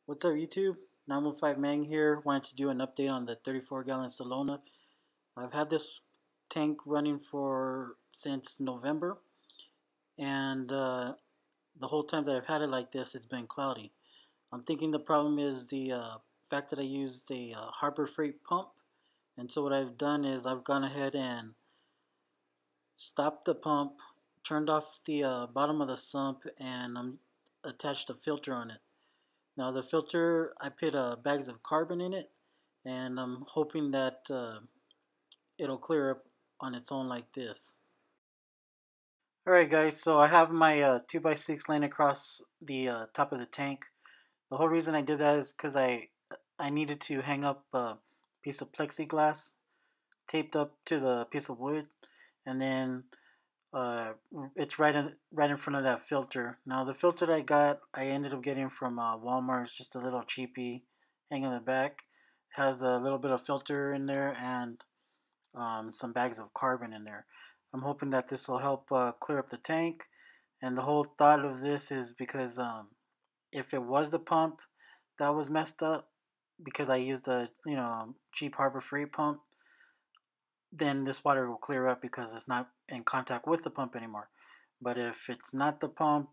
What's up YouTube? 915 Mang here. Wanted to do an update on the 34-gallon SOLANA. I've had this tank running since November, and the whole time that I've had it like this, it's been cloudy. I'm thinking the problem is the fact that I used a Harbor Freight pump, and so what I've done is I've gone ahead and stopped the pump, turned off the bottom of the sump, and attached a filter on it. Now the filter, I put bags of carbon in it, and I'm hoping that it'll clear up on its own like this. Alright guys, so I have my 2x6 laying across the top of the tank. The whole reason I did that is because I needed to hang up a piece of plexiglass taped up to the piece of wood, and then uh, it's right in front of that filter. Now the filter that I got, I ended up getting from Walmart. It's just a little cheapy, hanging in the back. It has a little bit of filter in there and some bags of carbon in there. I'm hoping that this will help clear up the tank. And the whole thought of this is because if it was the pump that was messed up, because I used a cheap Harbor Freight pump, then this water will clear up because it's not in contact with the pump anymore. But if it's not the pump,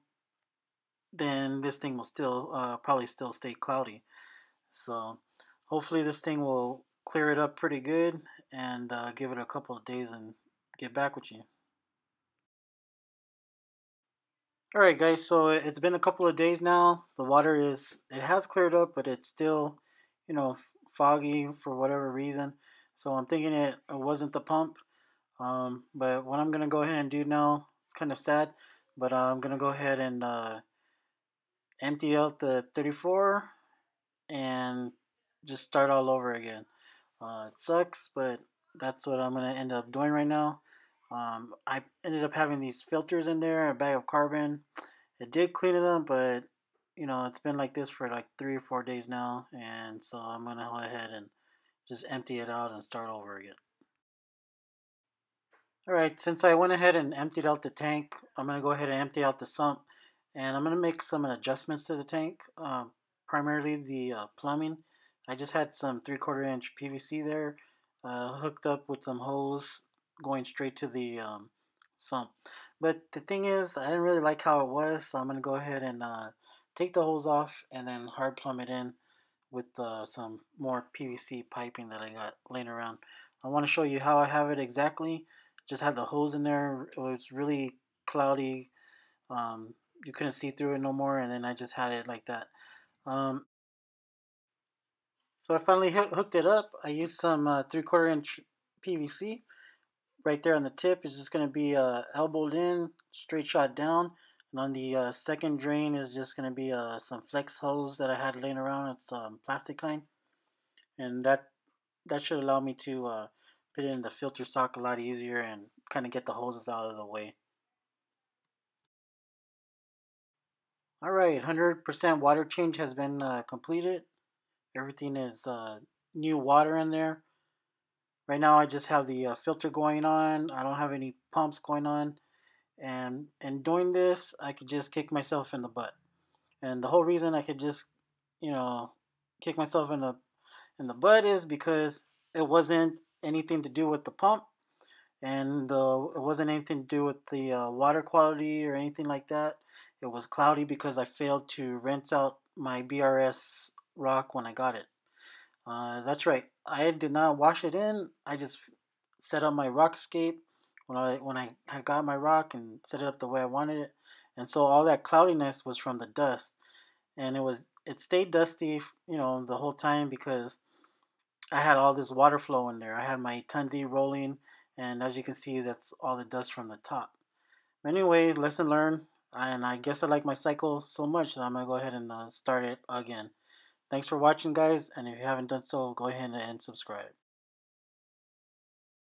then this thing will still probably still stay cloudy. So hopefully this thing will clear it up pretty good, and give it a couple of days and get back with you. Alright guys, so it's been a couple of days now. The water it has cleared up, but it's still, foggy for whatever reason. So I'm thinking it wasn't the pump. But what I'm going to go ahead and do now, it's kind of sad, but I'm going to go ahead and empty out the 34 and just start all over again. It sucks, but that's what I'm going to end up doing right now. I ended up having these filters in there, a bag of carbon. It did clean it up, but it's been like this for like 3 or 4 days now, and so I'm going to go ahead and just empty it out and start over again. Alright, since I went ahead and emptied out the tank, I'm going to go ahead and empty out the sump, and I'm going to make some adjustments to the tank, primarily the plumbing. I just had some 3/4 inch PVC there, hooked up with some hose going straight to the sump. But the thing is, I didn't really like how it was, so I'm going to go ahead and take the hose off and then hard plumb it in with some more PVC piping that I got laying around. I want to show you how I have it exactly. Just had the hose in there. It was really cloudy. You couldn't see through it no more, and then I just had it like that. Um, so I finally hooked it up. I used some 3/4 inch PVC right there on the tip. It's just going to be elbowed in, straight shot down. And on the second drain is just going to be some flex hose that I had laying around. It's plastic kind, and that should allow me to put it in the filter sock a lot easier and kind of get the hoses out of the way. Alright, 100% water change has been completed. Everything is new water in there. Right now I just have the filter going on. I don't have any pumps going on. And in doing this, I could just kick myself in the butt. And the whole reason I could just, kick myself in the butt is because it wasn't anything to do with the pump, and it wasn't anything to do with the water quality or anything like that. It was cloudy because I failed to rinse out my BRS rock when I got it. That's right, I did not wash it in. I just set up my rock escape when I had got my rock and set it up the way I wanted it, and so all that cloudiness was from the dust, and it stayed dusty, the whole time because I had all this water flow in there. I had my Tunzi rolling, and as you can see, that's all the dust from the top. Anyway, lesson learned, and I guess I like my cycle so much that I'm going to go ahead and start it again. Thanks for watching, guys, and if you haven't done so, go ahead and subscribe.